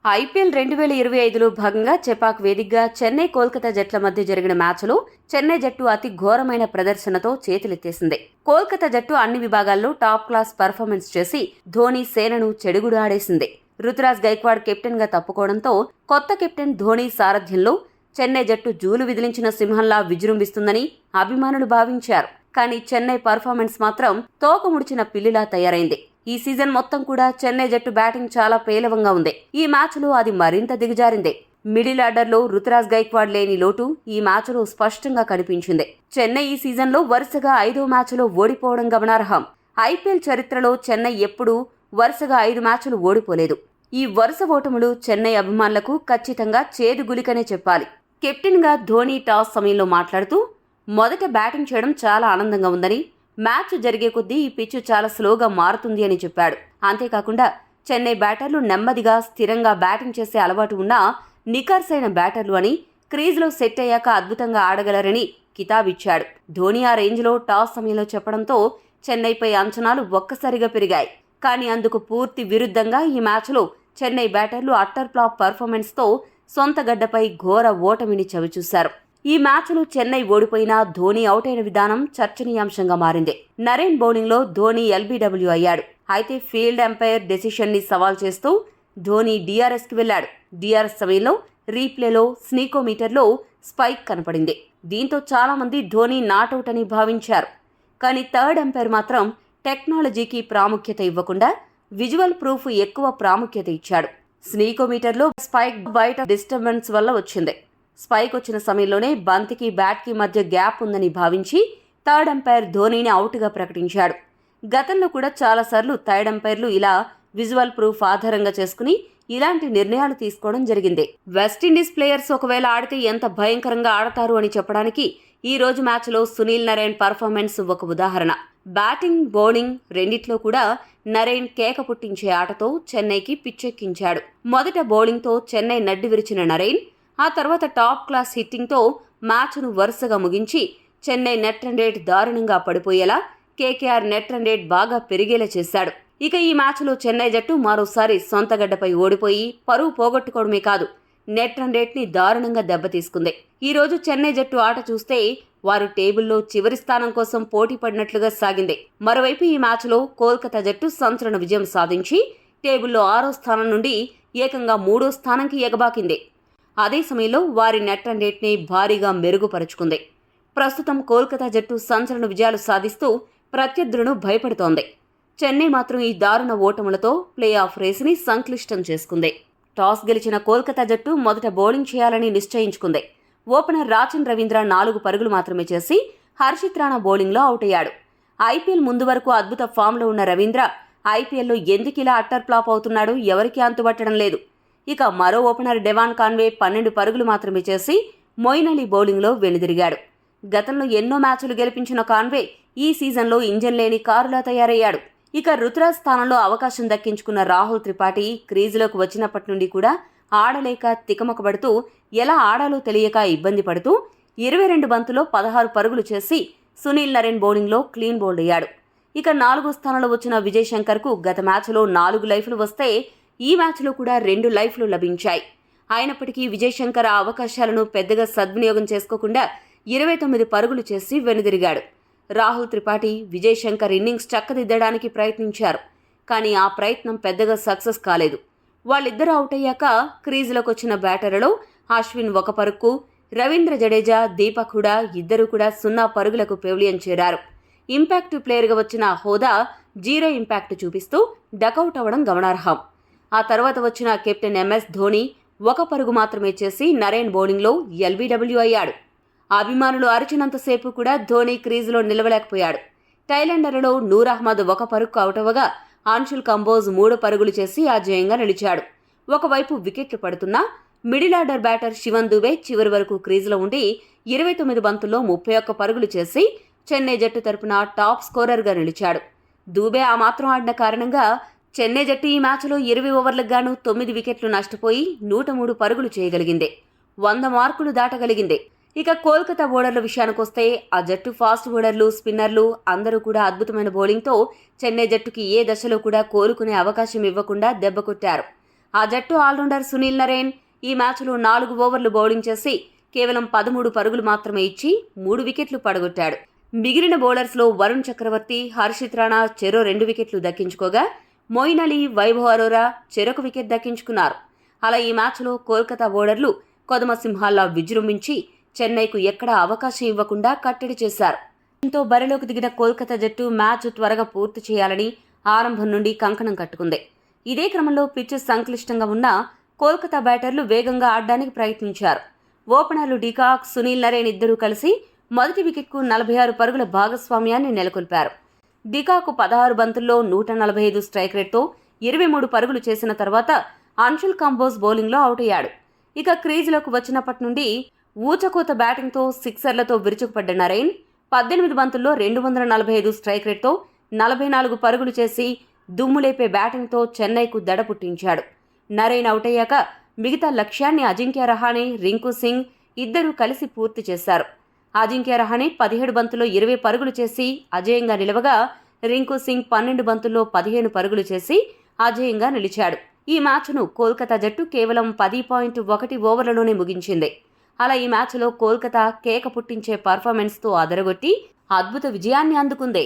IPL 2025లో భాగంగా చెపాక్ వేదికగా చెన్నై కోల్కతా జట్ల మధ్య జరిగిన మ్యాచ్లో చెన్నై జట్టు అతి ఘోరమైన ప్రదర్శనతో చేతులెత్తేసింది. కోల్కతా జట్టు అన్ని విభాగాల్లో టాప్ క్లాస్ పర్ఫార్మెన్స్ చేసి ధోనీ సేనను చెడుగుడు ఆడేసింది. రుతురాజ్ గైక్వాడ్ కెప్టెన్ గా తప్పుకోవడంతో కొత్త కెప్టెన్ ధోనీ సారథ్యంలో చెన్నై జట్టు జూలు విదిలించిన సింహంలా విజృంభిస్తుందని అభిమానులు భావించారు. కానీ చెన్నై పర్ఫార్మెన్స్ మాత్రం తోక ముడిచిన పిల్లిలా తయారైంది. ఈ సీజన్ మొత్తం కూడా చెన్నై జట్టు బ్యాటింగ్ చాలా పేలవంగా ఉంది. ఈ మ్యాచ్లో అది మరింత దిగజారింది. మిడిల్ ఆర్డర్లో రుతురాజ్ గైక్వాడ్ లేని లోటు ఈ మ్యాచ్లో స్పష్టంగా కనిపించింది. చెన్నై ఈ సీజన్లో వరుసగా 5వ మ్యాచ్లో ఓడిపోవడం గమనార్హం. ఐపీఎల్ చరిత్రలో చెన్నై ఎప్పుడూ వరుసగా 5 మ్యాచ్లు ఓడిపోలేదు. ఈ వరుస ఓటములు చెన్నై అభిమానులకు ఖచ్చితంగా చేదు గులికనే చెప్పాలి. కెప్టెన్గా ధోనీ టాస్ సమయంలో మాట్లాడుతూ, మొదట బ్యాటింగ్ చేయడం చాలా ఆనందంగా ఉందని, మ్యాచ్ జరిగే కొద్దీ ఈ పిచ్ చాలా స్లోగా మారుతుంది అని చెప్పాడు. అంతేకాకుండా చెన్నై బ్యాటర్లు నెమ్మదిగా స్థిరంగా బ్యాటింగ్ చేసే అలవాటు ఉన్న నిఖార్సైన బ్యాటర్లు అని, క్రీజ్లో సెట్ అయ్యాక అద్భుతంగా ఆడగలరని కితాబిచ్చాడు. ధోనీ ఆ రేంజ్లో టాస్ సమయంలో చెప్పడంతో చెన్నైపై అంచనాలు ఒక్కసారిగా పెరిగాయి. కానీ అందుకు పూర్తి విరుద్ధంగా ఈ మ్యాచ్లో చెన్నై బ్యాటర్లు అట్టర్ ఫ్లాప్ పర్ఫార్మెన్స్తో సొంత గడ్డపై ఘోర ఓటమిని చవిచూశారు. ఈ మ్యాచ్లో చెన్నై ఓడిపోయినా ధోనీ అవుట్ అయిన విధానం చర్చనీయాంశంగా మారింది. నరేన్ బౌలింగ్లో ధోనీ ఎల్బీడబ్ల్యూ అయ్యాడు. అయితే ఫీల్డ్ ఎంపైర్ డెసిషన్ ని సవాల్ చేస్తూ ధోనీ డీఆర్ఎస్కి వెళ్లాడు. డీఆర్ఎస్ సమయంలో రీప్లేలో స్నీకోమీటర్లో స్పైక్ కనపడింది. దీంతో చాలా మంది ధోనీ నాటౌట్ అని భావించారు. కానీ థర్డ్ ఎంపైర్ మాత్రం టెక్నాలజీకి ప్రాముఖ్యత ఇవ్వకుండా విజువల్ ప్రూఫ్ ఎక్కువ ప్రాముఖ్యత ఇచ్చాడు. స్నీకోమీటర్లో స్పైక్ బయట డిస్టర్బెన్స్ వల్ల వచ్చింది. స్పైక్ వచ్చిన సమయంలోనే బంతికి బ్యాట్కి మధ్య గ్యాప్ ఉందని భావించి థర్డ్ ఎంపైర్ ధోనీని అవుట్గా ప్రకటించాడు. గతంలో కూడా చాలాసార్లు థర్డ్ ఎంపైర్లు ఇలా విజువల్ ప్రూఫ్ ఆధారంగా చేసుకుని ఇలాంటి నిర్ణయాలు తీసుకోవడం జరిగింది. వెస్టిండీస్ ప్లేయర్స్ ఒకవేళ ఆడితే ఎంత భయంకరంగా ఆడతారు అని చెప్పడానికి ఈ రోజు మ్యాచ్లో సునీల్ నరైన్ పర్ఫార్మెన్స్ ఒక ఉదాహరణ. బ్యాటింగ్, బౌలింగ్ రెండిట్లో కూడా నరైన్ కేక పుట్టించే ఆటతో చెన్నైకి పిచ్చెక్కించాడు. మొదట బౌలింగ్తో చెన్నై నడ్డి విరిచిన నరైన్ ఆ తర్వాత టాప్ క్లాస్ హిట్టింగ్తో మ్యాచ్ను వరుసగా ముగించి చెన్నై నెట్ రన్ రేట్ దారుణంగా పడిపోయేలా, కేకేఆర్ నెట్ రన్ రేట్ బాగా పెరిగేలా చేశాడు. ఇక ఈ మ్యాచ్లో చెన్నై జట్టు మరోసారి సొంత గడ్డపై ఓడిపోయి పరువు పోగొట్టుకోవడమే కాదు, నెట్ రన్ రేట్ని దారుణంగా దెబ్బతీసుకుంది. ఈ రోజు చెన్నై జట్టు ఆట చూస్తే వారు టేబుల్లో చివరి స్థానం కోసం పోటీ పడినట్లుగా సాగింది. మరోవైపు ఈ మ్యాచ్లో కోల్కతా జట్టు సంచలన విజయం సాధించి టేబుల్లో 6వ స్థానం నుండి ఏకంగా 3వ స్థానంకి ఎగబాకింది. అదే సమయంలో వారి నెట్ రన్ రేట్ని భారీగా మెరుగుపరుచుకుంది. ప్రస్తుతం కోల్కతా జట్టు సంచలన విజయాలు సాధిస్తూ ప్రత్యర్థులను భయపడుతోంది. చెన్నై మాత్రం ఈ దారుణ ఓటములతో ప్లే ఆఫ్ రేసుని సంక్లిష్టం చేసుకుంది. టాస్ గెలిచిన కోల్కతా జట్టు మొదట బౌలింగ్ చేయాలని నిశ్చయించుకుంది. ఓపెనర్ రాచన్ రవీంద్ర 4 పరుగులు మాత్రమే చేసి హర్షిత్ రాణా బౌలింగ్లో అవుట్ అయ్యాడు. ఐపీఎల్ ముందు వరకు అద్భుత ఫామ్లో ఉన్న రవీంద్ర ఐపీఎల్లో ఎందుకిలా అట్టర్ ఫ్లాప్ అవుతున్నాడో ఎవరికీ అంతుబట్టడం లేదు. ఇక మరో ఓపెనర్ డెవాన్ కాన్వే 12 పరుగులు మాత్రమే చేసి మొయిన్ అలీ బౌలింగ్లో వెనుదిరిగాడు. గతంలో ఎన్నో మ్యాచ్లు గెలిపించిన కాన్వే ఈ సీజన్లో ఇంజన్ లేని కారులా తయారయ్యాడు. ఇక రుతురాజ్ స్థానంలో అవకాశం దక్కించుకున్న రాహుల్ త్రిపాఠి క్రీజులోకి వచ్చినప్పటి నుండి కూడా ఆడలేక తికమకబడుతూ ఎలా ఆడాలో తెలియక ఇబ్బంది పడుతూ 22 బంతుల్లో 16 పరుగులు చేసి సునీల్ నరైన్ బౌలింగ్లో క్లీన్ బౌల్డ్ అయ్యాడు. ఇక 4వ స్థానంలో వచ్చిన విజయ్ శంకర్కు గత మ్యాచ్లో 4 లైఫ్లు వస్తే ఈ మ్యాచ్లో కూడా 2 లైఫ్లు లభించాయి. అయినప్పటికీ విజయ్ శంకర్ ఆ అవకాశాలను పెద్దగా సద్వినియోగం చేసుకోకుండా 29 పరుగులు చేసి వెనుదిరిగాడు. రాహుల్ త్రిపాఠి, విజయ్ శంకర్ ఇన్నింగ్స్ చక్కదిద్దడానికి ప్రయత్నించారు. కానీ ఆ ప్రయత్నం పెద్దగా సక్సెస్ కాలేదు. వాళ్ళిద్దరూ అవుట్ అయ్యాక క్రీజులోకి వచ్చిన బ్యాటర్లలో అశ్విన్ 1 పరుగుకు, రవీంద్ర జడేజా, దీపక్ హుడా ఇద్దరూ కూడా 0 పరుగులకు పెవిలియన్ చేరారు. ఇంపాక్ట్ ప్లేయర్గా వచ్చిన హోదా 0 ఇంపాక్ట్ చూపిస్తూ డకౌట్ అవ్వడం గమనార్హం. ఆ తర్వాత వచ్చిన కెప్టెన్ ఎంఎస్ ధోనీ 1 పరుగు మాత్రమే చేసి నరైన్ బౌలింగ్లో ఎల్బీడబ్ల్యూ అయ్యాడు. అభిమానులు అరిచినంతసేపు కూడా ధోనీ క్రీజులో నిలవలేకపోయాడు. టైలెండర్లలో నూర్ అహ్మద్ 1 పరుగుకు అవుట్ అవ్వగా అన్షుల్ కంబోజ్ 3 పరుగులు చేసి అజేయంగా నిలిచాడు. ఒకవైపు వికెట్లు పడుతున్నా middle order batter Shivam Dube చివరి వరకు క్రీజులో ఉండి 29 బంతుల్లో 31 పరుగులు చేసి చెన్నై జట్టు తరపున టాప్ స్కోరర్గా నిలిచాడు. దుబే ఆ మాత్రం ఆడిన కారణంగా చెన్నై జట్టు ఈ మ్యాచ్లో 20 ఓవర్లకు గాను 9 వికెట్లు నష్టపోయి 103 పరుగులు చేయగలిగింది. 100 మార్కులు దాటగలిగింది. ఇక కోల్కతా బౌలర్ల విషయానికొస్తే ఆ జట్టు ఫాస్ట్ బౌలర్లు, స్పిన్నర్లు అందరూ కూడా అద్భుతమైన బౌలింగ్తో చెన్నై జట్టుకి ఏ దశలో కూడా కోలుకునే అవకాశం ఇవ్వకుండా దెబ్బకొట్టారు. ఆ జట్టు ఆల్రౌండర్ సునీల్ నరేన్ ఈ మ్యాచ్లో 4 ఓవర్లు బౌలింగ్ చేసి కేవలం 13 పరుగులు మాత్రమే ఇచ్చి 3 వికెట్లు పడగొట్టాడు. మిగిలిన బౌలర్స్లో వరుణ్ చక్రవర్తి, హర్షిత్ రాణా చెరో 2 వికెట్లు దక్కించుకోగా మొయిన్ అలీ, వైభవ్ అరోరా చెరొక వికెట్ దక్కించుకున్నారు. అలా ఈ మ్యాచ్లో కోల్కతా బౌలర్లు కొదమ సింహాల్లా విజృంభించి చెన్నైకు ఎక్కడా అవకాశం ఇవ్వకుండా కట్టడి చేశారు. దీంతో బరిలోకి దిగిన కోల్కతా జట్టు మ్యాచ్ త్వరగా పూర్తి చేయాలని ఆరంభం నుండి కంకణం కట్టుకుంది. ఇదే క్రమంలో పిచ్ సంక్లిష్టంగా ఉన్నా కోల్కతా బ్యాటర్లు వేగంగా ఆడడానికి ప్రయత్నించారు. ఓపెనర్లు డికాక్, సునీల్ నరేన్ ఇద్దరూ కలిసి మొదటి వికెట్కు 46 పరుగుల భాగస్వామ్యాన్ని నెలకొల్పారు. డికాక్ 16 బంతుల్లో 145 స్ట్రైక్ రేట్తో 23 పరుగులు చేసిన తర్వాత అంశుల్ కంబోజ్ బౌలింగ్లో అవుట్ అయ్యాడు. ఇక క్రీజులకు వచ్చినప్పటి నుండి ఊచకోత బ్యాటింగ్తో సిక్సర్లతో విరుచుకుపడ్డ నరేన్ 18 బంతుల్లో 245 స్ట్రైక్ రేట్తో 44 పరుగులు చేసి దుమ్ములేపే బ్యాటింగ్తో చెన్నైకు దడ పుట్టించాడు. నరేన్ అవుట్ అయ్యాక మిగతా లక్ష్యాన్ని అజింక్య రహానే, రింకు సింగ్ ఇద్దరూ కలిసి పూర్తి చేశారు. అజింక్య రహానే 17 బంతుల్లో 20 పరుగులు చేసి అజేయంగా నిలవగా రింకు సింగ్ 12 బంతుల్లో 15 పరుగులు చేసి అజేయంగా నిలిచాడు. ఈ మ్యాచ్ను కోల్కతా జట్టు కేవలం 10.1 ఓవర్లలోనే ముగించింది. అలా ఈ మ్యాచ్లో కోల్కతా కేక పుట్టించే పర్ఫార్మెన్స్తో అదరగొట్టి అద్భుత విజయాన్ని అందుకుంది.